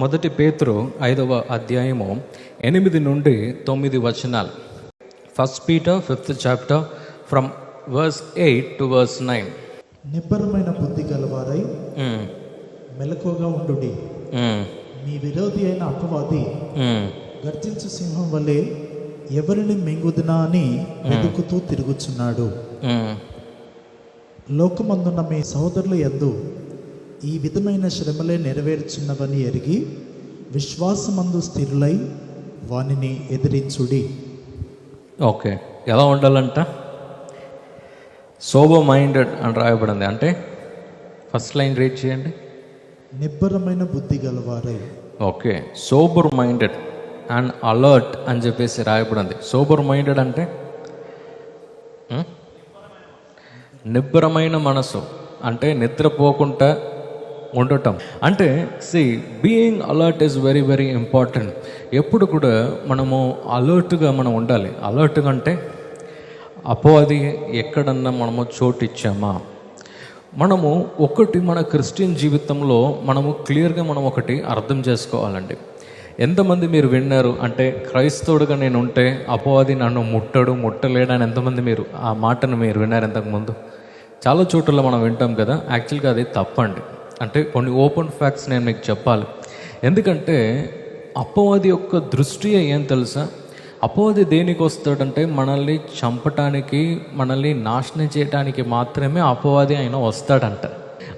మొదటి పేతురు 5వ అధ్యాయము 8 నుండి 9 వచనాలు. First Peter 5th chapter from verse 8 to verse 9. నిబ్బరమైన బుద్ధి గలవారై మెలకువగా ఉండుడి. మీ విరోధి అయిన అపవాది గర్జించు సింహం వలె ఎవరిని మింగుదునా అని వెతుకుతూ తిరుగుచున్నాడు. లోకమందున్న మీ సహోదరుల యందు ఈ విధమైన శ్రమలే నెరవేర్చున్నవని ఎరిగి విశ్వాసమందు స్థిరులై వానిని ఎదిరించుడి. ఓకే, ఎలా ఉండాలంట? సోబర్ మైండెడ్ అని రాయబడింది. అంటే ఫస్ట్ లైన్ రీడ్ చేయండి. నిబ్బరమైన బుద్ధి గలవారై. Okay, sober minded and alert అని చెప్పేసి రాయబడింది. సోబర్ మైండెడ్ అంటే నిబ్బరమైన మనసు, అంటే నిద్రపోకుండా ఉండటం. అంటే being alert is very very important. ఎప్పుడు కూడా మనము అలర్ట్గా మనం ఉండాలి. అలర్ట్గా అంటే అపవాది ఎక్కడన్నా మనము చోటు ఇచ్చామా? మనము మన క్రిస్టియన్ జీవితంలో మనము క్లియర్గా మనం ఒకటి అర్థం చేసుకోవాలండి. ఎంతమంది మీరు విన్నారు అంటే క్రైస్తవుడిగా నేను ఉంటే అపవాది నన్ను ముట్టలేడని ఎంతమంది మీరు ఆ మాటను మీరు విన్నారు ఇంతకుముందు? చాలా చోట్ల మనం వింటాం కదా. యాక్చువల్గా అది తప్పండి. అంటే కొన్ని ఓపెన్ ఫ్యాక్ట్స్ నేను మీకు చెప్పాలి. ఎందుకంటే అపవాది యొక్క దృష్టి ఏం తెలుసా? అపవాది దేనికి వస్తాడంటే మనల్ని చంపటానికి, మనల్ని నాశనం చేయడానికి మాత్రమే అపవాది ఆయన వస్తాడంట.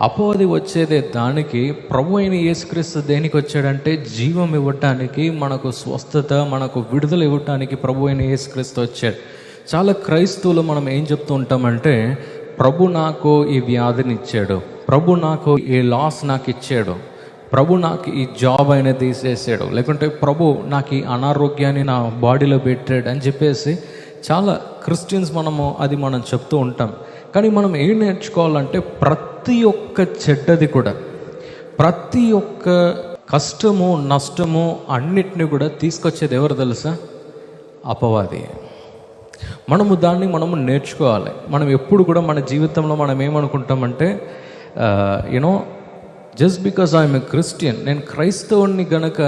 అపవాది వచ్చేదే దానికి. ప్రభు అయిన యేసుక్రీస్తు దేనికి వచ్చాడంటే జీవం ఇవ్వటానికి, మనకు స్వస్థత, మనకు విడుదల ఇవ్వటానికి ప్రభు అయిన యేసుక్రీస్తు వచ్చాడు. చాలా క్రైస్తవులు మనం ఏం చెప్తూ ఉంటామంటే, ప్రభు నాకు ఈ వ్యాధిని ఇచ్చాడు, ప్రభు నాకు ఈ లాస్ నాకు ఇచ్చాడు, ప్రభు నాకు ఈ జాబ్ అయినా తీసేసాడు, లేకుంటే ప్రభు నాకు ఈ అనారోగ్యాన్ని నా బాడీలో పెట్టాడు అని చెప్పేసి చాలా క్రిస్టియన్స్ మనం చెప్తూ ఉంటాం. కానీ మనం ఏం నేర్చుకోవాలంటే ప్రతి ఒక్క చెడ్డది కూడా, ప్రతి ఒక్క కష్టము నష్టము అన్నిటిని కూడా తీసుకొచ్చేది ఎవరు తెలుసా? అపవాది. దాన్ని నేర్చుకోవాలి. మనం ఎప్పుడు కూడా మన జీవితంలో మనం ఏమనుకుంటామంటే just because I'm a Christian, నేను క్రైస్తవుని గనక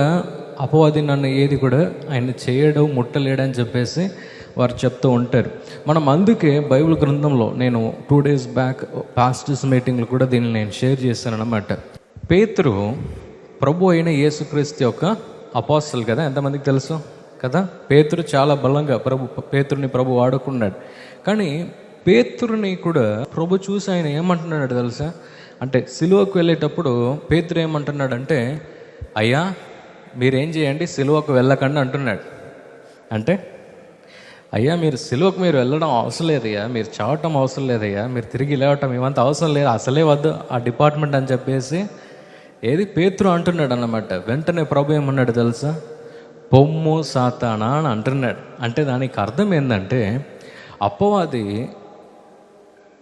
అపవాది నన్ను ఏది కూడా ఆయన చేయడం ముట్టలేడని చెప్పేసి వారు చెప్తూ ఉంటారు. మనం అందుకే బైబిల్ గ్రంథంలో నేను 2 days బ్యాక్ పాస్టర్స్ మీటింగ్లో కూడా దీన్ని నేను షేర్ చేశాను అన్నమాట. పేతురు ప్రభు అయిన యేసుక్రీస్తు యొక్క అపోస్తలు కదా, ఎంతమందికి తెలుసు కదా? పేతురు చాలా బలంగా పేతురుని ప్రభు వాడుకున్నాడు. కానీ పేతురుని కూడా ప్రభు చూసి ఆయన ఏమంటున్నాడు తెలుసా? అంటే సిలువకు వెళ్ళేటప్పుడు పేతురు ఏమంటున్నాడంటే, అయ్యా మీరేం చేయండి, సిలువకు వెళ్ళకండి అంటున్నాడు. అంటే అయ్యా మీరు సిలువకు మీరు వెళ్ళడం అవసరం లేదయ్యా, మీరు చావటం అవసరం లేదయ్యా, మీరు తిరిగి లేవటం ఏమంత అవసరం లేదు, అసలే వద్దు ఆ డిపార్ట్మెంట్ అని చెప్పేసి పేతురు అంటున్నాడు అన్నమాట. వెంటనే ప్రభు ఏమన్నాడు తెలుసా? పొమ్ము సాతానా అని అంటున్నాడు. అంటే దానికి అర్థం ఏంటంటే అపవాది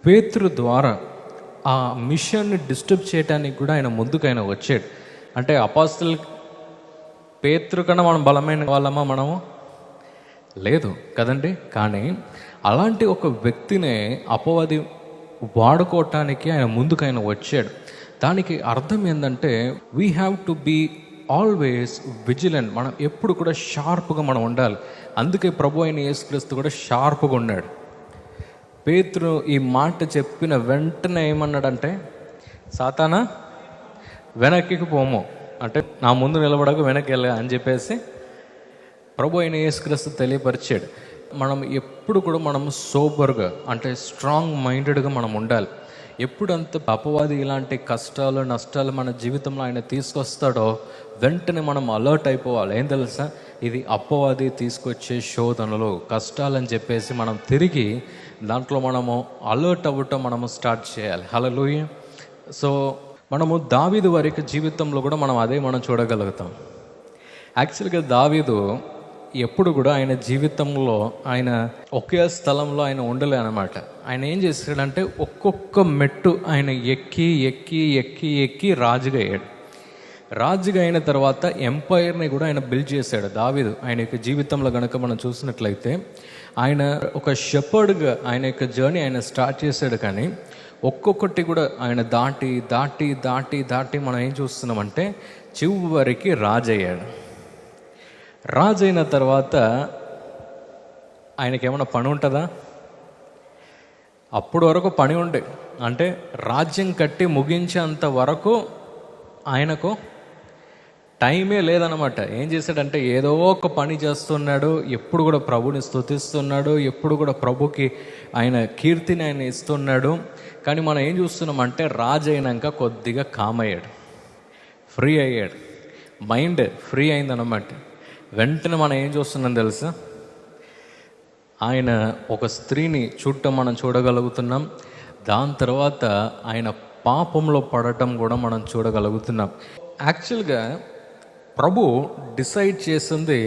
పేతురు ద్వారా ఆ మిషన్ని డిస్టర్బ్ చేయడానికి కూడా ఆయన ముందుకైనా వచ్చాడు. అంటే అపోస్తలు పేతురు కన్నా మనం బలమైన వాళ్ళమా? మనము లేదు కదండి. కానీ అలాంటి ఒక వ్యక్తినే అపవాది వాడుకోవటానికి ఆయన ముందుకైనా వచ్చాడు. దానికి అర్థం ఏంటంటే we have to be always vigilant. మనం ఎప్పుడు కూడా షార్ప్గా మనం ఉండాలి. అందుకే ప్రభు అయిన యేసుక్రీస్తు కూడా షార్ప్గా ఉన్నాడు. పేతురు ఈ మాట చెప్పిన వెంటనే ఏమన్నాడంటే, సాతానా వెనక్కి పోము, అంటే నా ముందు నిలబడకు వెనక్కి వెళ్ళా అని చెప్పేసి ప్రభు అయిన యేసుక్రీస్తు తెలియపరిచాడు. మనం ఎప్పుడు కూడా మనం సోబర్గా, అంటే స్ట్రాంగ్ మైండెడ్గా మనం ఉండాలి. ఎప్పుడంత అపవాది ఇలాంటి కష్టాలు నష్టాలు మన జీవితంలో ఆయన తీసుకొస్తాడో వెంటనే మనం అలర్ట్ అయిపోవాలి. ఏం తెలుసా? ఇది అపవాది తీసుకొచ్చే శోధనలు, కష్టాలని చెప్పేసి మనం తిరిగి దాంట్లో మనము అలర్ట్ అవ్వటం మనము స్టార్ట్ చేయాలి. హల్లెలూయా. సో మనము దావీదు వారి జీవితంలో కూడా మనం చూడగలుగుతాం. యాక్చువల్గా దావీదు ఎప్పుడు కూడా ఆయన జీవితంలో ఆయన ఒకే స్థలంలో ఆయన ఉండలే అనమాట. ఆయన ఏం చేశాడంటే ఒక్కొక్క మెట్టు ఆయన ఎక్కి ఎక్కి ఎక్కి ఎక్కి రాజుగా అయ్యాడు. రాజుగా అయిన తర్వాత ఎంపైర్ని కూడా ఆయన బిల్డ్ చేశాడు దావీదు. ఆయన యొక్క జీవితంలో కనుక మనం చూసినట్లయితే ఆయన ఒక షెపర్డ్గా ఆయన యొక్క జర్నీ ఆయన స్టార్ట్ చేశాడు. కానీ ఒక్కొక్కటి కూడా ఆయన దాటి దాటి దాటి దాటి మనం ఏం చూస్తున్నామంటే చివరికి రాజయ్యాడు. రాజైన తర్వాత ఆయనకి ఏమైనా పని ఉంటుందా? అప్పుడు వరకు పని ఉండే, అంటే రాజ్యం కట్టి ముగించేంత వరకు ఆయనకు టైమే లేదనమాట. ఏం చేశాడంటే ఏదో ఒక పని చేస్తున్నాడు, ఎప్పుడు కూడా ప్రభుని స్తుతిస్తున్నాడు, ఎప్పుడు కూడా ప్రభుకి ఆయన కీర్తిని ఆయన ఇస్తున్నాడు. కానీ మనం ఏం చూస్తున్నామంటే రాజు అయినాక కొద్దిగా కామ్ అయ్యాడు, ఫ్రీ అయ్యాడు, మైండ్ ఫ్రీ అయిందనమాట. వెంటనే మనం ఏం చూస్తున్నాం తెలుసా? ఆయన ఒక స్త్రీని చూడటం మనం చూడగలుగుతున్నాం. దాని తర్వాత ఆయన పాపంలో పడటం కూడా మనం చూడగలుగుతున్నాం. యాక్చువల్గా ప్రభు డిసైడ్ చేసింది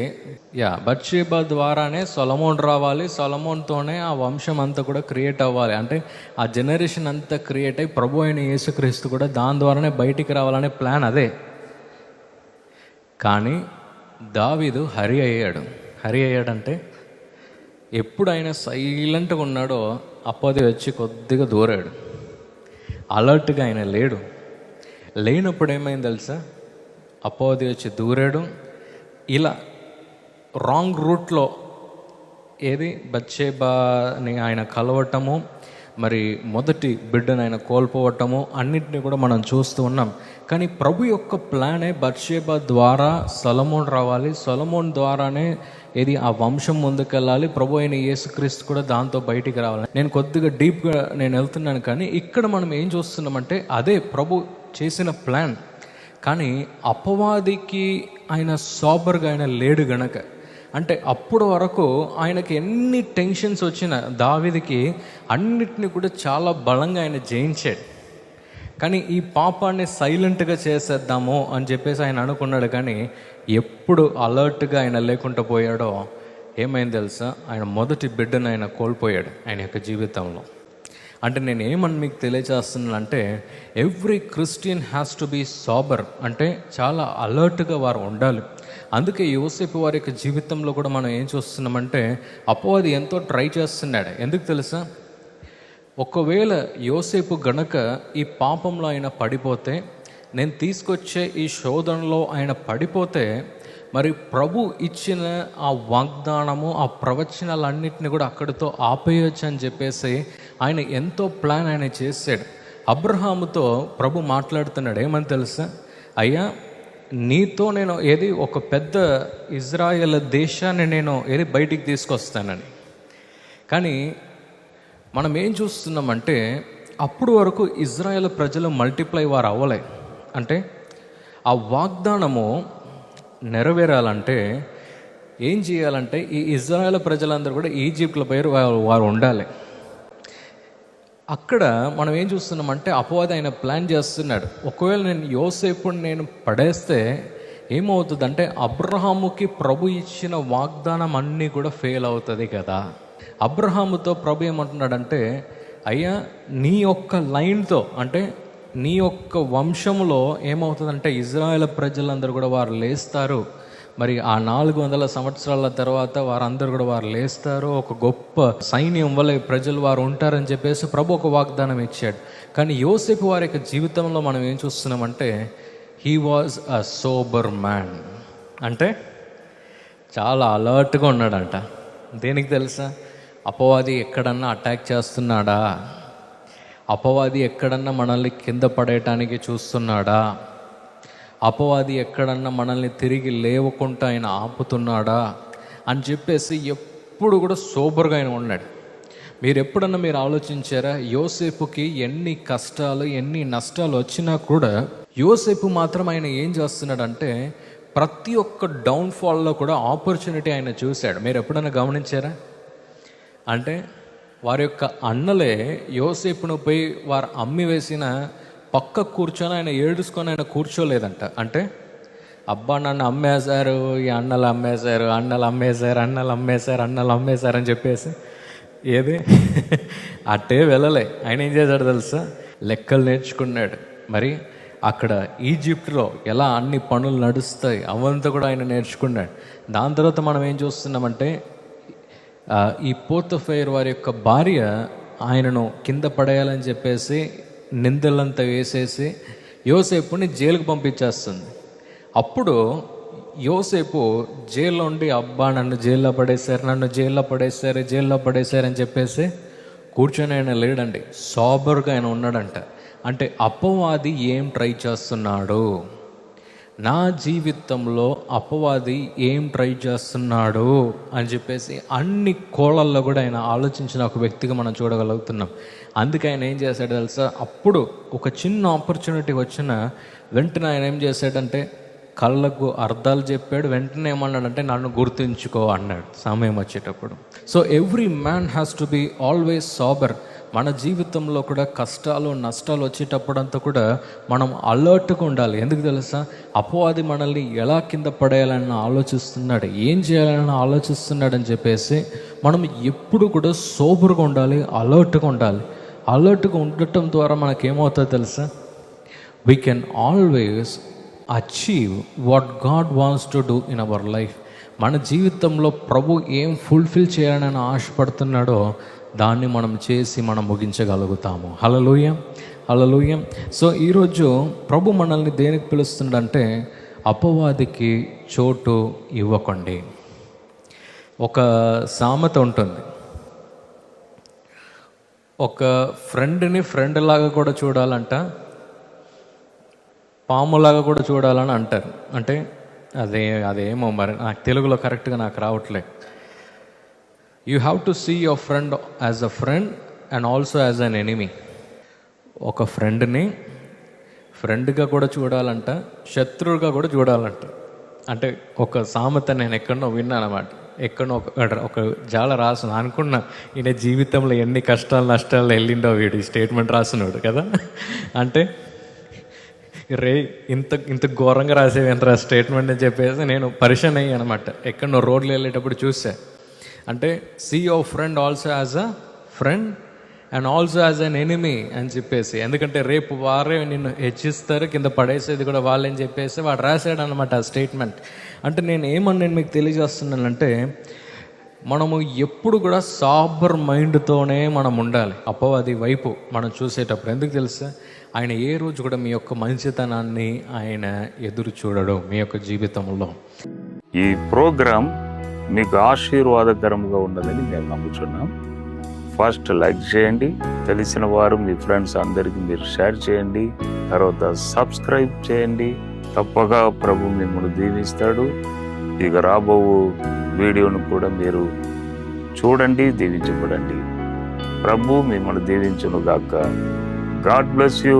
బత్షెబా ద్వారానే సొలొమోన్ రావాలి, సొలొమోన్తోనే ఆ వంశం అంతా కూడా క్రియేట్ అవ్వాలి, అంటే ఆ జనరేషన్ అంతా క్రియేట్ అయ్యి ప్రభు అయిన యేసుక్రీస్తు కూడా దాని ద్వారానే బయటికి రావాలనే ప్లాన్ అదే. కానీ దావీదు హరి అయ్యాడంటే ఎప్పుడు ఆయన సైలెంట్గా ఉన్నాడో అప్పది వచ్చి కొద్దిగా దూరాడు, అలర్ట్గా ఆయన లేనప్పుడు ఏమైంది తెలుసా? అపోది వచ్చి దూరాడు. ఇలా రాంగ్ రూట్లో బత్షెబాని ఆయన కలవటము, మరి మొదటి బిడ్డను ఆయన కోల్పోవటము, అన్నింటినీ కూడా మనం చూస్తూ ఉన్నాం. కానీ ప్రభు యొక్క ప్లానే బత్షెబా ద్వారా సొలొమోన్ రావాలి, సొలొమోన్ ద్వారానే ఆ వంశం ముందుకెళ్ళాలి, ప్రభు అయిన యేసుక్రీస్తు కూడా దాంతో బయటికి రావాలి. నేను కొద్దిగా డీప్గా వెళ్తున్నాను, కానీ ఇక్కడ మనం ఏం చూస్తున్నామంటే అదే ప్రభు చేసిన ప్లాన్. కానీ అపవాదికి ఆయన సోబర్గా ఆయన లేడు గనక, అంటే అప్పుడు వరకు ఆయనకి ఎన్ని టెన్షన్స్ వచ్చినా దావీదుకి అన్నిటిని కూడా చాలా బలంగా ఆయన జయించాడు. కానీ ఈ పాపాన్ని సైలెంట్గా చేసేద్దాము అని చెప్పేసి ఆయన అనుకున్నాడు. కానీ ఎప్పుడు అలర్ట్గా ఆయన లేకుండా పోయాడో ఏమైంది తెలుసా? ఆయన మొదటి బిడ్డను ఆయన కోల్పోయాడు ఆయన యొక్క జీవితంలో. అంటే నేను ఏమని మీకు తెలియజేస్తున్నానంటే every Christian has to be sober, అంటే చాలా అలర్ట్గా వారు ఉండాలి. అందుకే యోసేపు వారి యొక్క జీవితంలో కూడా మనం ఏం చూస్తున్నామంటే అపవాది ఎంతో ట్రై చేస్తున్నాడు. ఎందుకు తెలుసా? ఒకవేళ యోసేపు గనక ఈ పాపంలో ఆయన పడిపోతే, నేను తీసుకొచ్చే ఈ శోధనలో ఆయన పడిపోతే, మరి ప్రభు ఇచ్చిన ఆ వాగ్దానము, ఆ ప్రవచనాలన్నింటినీ కూడా అక్కడితో ఆపేయచ్చు అని చెప్పేసి ఆయన ఎంతో ప్లాన్ ఆయన చేశాడు. అబ్రహాముతో ప్రభు మాట్లాడుతున్నాడు, ఏమని తెలుసా? అయ్యా, నీతో నేను ఒక పెద్ద ఇజ్రాయేల్ దేశాన్ని నేను బయటికి తీసుకొస్తానని. కానీ మనం ఏం చూస్తున్నామంటే అప్పుడు వరకు ఇజ్రాయేల్ ప్రజలు మల్టిప్లై వారు అవ్వలే. అంటే ఆ వాగ్దానము నెరవేరాలంటే ఏం చేయాలంటే ఈ ఇజ్రాయేల్ ప్రజలందరూ కూడా ఈజిప్ట్ల పేరు వారు ఉండాలి. అక్కడ మనం ఏం చూస్తున్నామంటే అపవాది ఆయన ప్లాన్ చేస్తున్నాడు. ఒకవేళ నేను యోసేపుని నేను పడేస్తే ఏమవుతుందంటే అబ్రహాముకి ప్రభు ఇచ్చిన వాగ్దానం అన్నీ కూడా ఫెయిల్ అవుతుంది కదా. అబ్రహాముతో ప్రభు ఏమంటున్నాడంటే, అయ్యా, నీ యొక్క లైన్తో, అంటే నీ యొక్క వంశంలో ఏమవుతుందంటే ఇజ్రాయేల్ ప్రజలందరూ కూడా వారు లేస్తారు, మరి ఆ 400 సంవత్సరాల తర్వాత వారందరూ కూడా వారు లేస్తారు, ఒక గొప్ప సైన్యం వల్ల ప్రజలు వారు ఉంటారని చెప్పేసి ప్రభు ఒక వాగ్దానం ఇచ్చాడు. కానీ యోసేపు వారి యొక్క జీవితంలో మనం ఏం చూస్తున్నామంటే he was a sober man, అంటే చాలా అలర్ట్గా ఉన్నాడంట. దేనికి తెలుసా? అపవాది ఎక్కడన్నా అటాక్ చేస్తున్నాడా, అపవాది ఎక్కడన్నా మనల్ని కింద పడేయటానికి చూస్తున్నాడా, అపవాది ఎక్కడన్నా మనల్ని తిరిగి లేవకుండా ఆయన ఆపుతున్నాడా అని చెప్పేసి ఎప్పుడు కూడా సోబర్గా ఆయన ఉన్నాడు. మీరు ఎప్పుడన్నా మీరు ఆలోచించారా? యోసేపుకి ఎన్ని కష్టాలు, ఎన్ని నష్టాలు వచ్చినా కూడా యోసేపు మాత్రం ఆయన ఏం చేస్తున్నాడంటే ప్రతి ఒక్క డౌన్ఫాల్లో కూడా ఆపర్చునిటీ ఆయన చూశాడు. మీరు ఎప్పుడన్నా గమనించారా? అంటే వారి యొక్క అన్నలే యోసేపును పోయి వారు అమ్మి వేసిన పక్క కూర్చొని ఆయన ఏడుసుకొని ఆయన కూర్చోలేదంట. అంటే అబ్బా నన్ను అమ్మేశారు, ఈ అన్నలు అమ్మేశారు, అన్నలు అమ్మేశారు, అన్నలు అమ్మేశారు, అన్నలు అమ్మేశారు అని చెప్పేసి అట్టే వెళ్ళలే. ఆయన ఏం చేశాడు తెలుసా? లెక్కలు నేర్చుకున్నాడు. మరి అక్కడ ఈజిప్ట్లో ఎలా అన్ని పనులు నడుస్తాయి అవంతా కూడా ఆయన నేర్చుకున్నాడు. దాని తర్వాత మనం ఏం చూస్తున్నామంటే ఈ పోతీఫెర వారి యొక్క భార్య ఆయనను కింద పడేయాలని చెప్పేసి నిందలంతా వేసేసి యోసేపుని జైలుకు పంపించేస్తుంది. అప్పుడు యోసేపు జైల్లో ఉండి, అబ్బా నన్ను జైల్లో పడేశారు అని చెప్పేసి కూర్చొని ఆయన లేడండి, సాబర్గా ఆయన ఉన్నాడంట. అంటే అపవాది ఏం ట్రై చేస్తున్నాడు, నా జీవితంలో అపవాది ఏం ట్రై చేస్తున్నాడు అని చెప్పేసి అన్ని కోణాల్లో కూడా ఆయన ఆలోచించిన ఒక వ్యక్తిగా మనం చూడగలుగుతున్నాం. అందుకే ఆయన ఏం చేశాడు తెలుసా, అప్పుడు ఒక చిన్న ఆపర్చునిటీ వచ్చిన వెంటనే ఆయన ఏం చేశాడంటే కళ్ళకు అర్థాలు చెప్పాడు. వెంటనే ఏమన్నాడంటే నన్ను గుర్తుంచుకో అన్నాడు సమయం వచ్చేటప్పుడు. So every man has to be always sober. మన జీవితంలో కూడా కష్టాలు నష్టాలు వచ్చేటప్పుడంతా కూడా మనం అలర్ట్గా ఉండాలి. ఎందుకు తెలుసా, అపవాది మనల్ని ఎలా కింద పడేయాలని ఆలోచిస్తున్నాడు, ఏం చేయాలని ఆలోచిస్తున్నాడు అని చెప్పేసి మనం ఎప్పుడు కూడా సోబర్గా ఉండాలి, అలర్ట్గా ఉండాలి. అలర్ట్గా ఉండటం ద్వారా మనకేమవుతుందో తెలుసా, we can always achieve what God wants to do in our life. మన జీవితంలో ప్రభు ఏం ఫుల్ఫిల్ చేయాలని ఆశపడుతున్నాడో దాన్ని మనం చేసి మనం ముగించగలుగుతాము. హల్లెలూయా, హల్లెలూయా. సో ఈరోజు ప్రభు మనల్ని దేనికి పిలుస్తున్నాడంటే అపవాదికి చోటు ఇవ్వకండి. ఒక సామెత ఉంటుంది, ఒక ఫ్రెండ్ని ఫ్రెండ్ లాగా కూడా చూడాలంట, పాములాగా కూడా చూడాలని అంటారు. అంటే అదేమో మరి నాకు తెలుగులో కరెక్ట్గా నాకు రావట్లే. You have to see your friend as a friend and also as an enemy. ఒక ఫ్రెండ్ని ఫ్రెండ్గా కూడా చూడాలంట, శత్రువుగా కూడా చూడాలంట. అంటే ఒక సామెత నేను ఎక్కడనో విన్నాను అన్నమాట, ఎక్కడో ఒక జాల రాసిన అనుకున్నా, ఈయన జీవితంలో ఎన్ని కష్టాలు నష్టాలు వెళ్ళిండో వీడు ఈ స్టేట్మెంట్ రాసినాడు కదా. అంటే ఇంత ఘోరంగా రాసేవి ఎంత స్టేట్మెంట్ అని చెప్పేసి నేను పరిషన్ అయ్యి అనమాట. ఎక్కడో రోడ్లు వెళ్ళేటప్పుడు చూసా. అంటే see your friend also as a friend and also as an enemy అని చెప్పేసి, ఎందుకంటే రేపు వారే నిన్ను హెచ్చిస్తారు, కింద పడేసేది కూడా వాళ్ళని చెప్పేసి వాడు రాశాడు అనమాట ఆ స్టేట్మెంట్. అంటే నేను మీకు తెలియజేస్తున్నానంటే మనము ఎప్పుడు కూడా సాబర్ మైండ్తోనే మనం ఉండాలి అపవాది వైపు మనం చూసేటప్పుడు. ఎందుకు తెలుసా, ఆయన ఏ రోజు కూడా మీ యొక్క మంచితనాన్ని ఆయన ఎదురు చూడడు మీ యొక్క జీవితంలో. ఈ ప్రోగ్రాం మీకు ఆశీర్వాదకరంగా ఉన్నదని మేము నమ్ముచున్నాం. ఫస్ట్ లైక్ చేయండి, తెలిసిన వారు మీ ఫ్రెండ్స్ అందరికీ మీరు షేర్ చేయండి, తర్వాత సబ్స్క్రైబ్ చేయండి. తప్పగా ప్రభు మిమ్మల్ని దీవిస్తాడు. ఇక రాబో వీడియోను కూడా మీరు చూడండి, దీవించబడండి. ప్రభు మిమ్మల్ని దీవించును గాక. God bless you.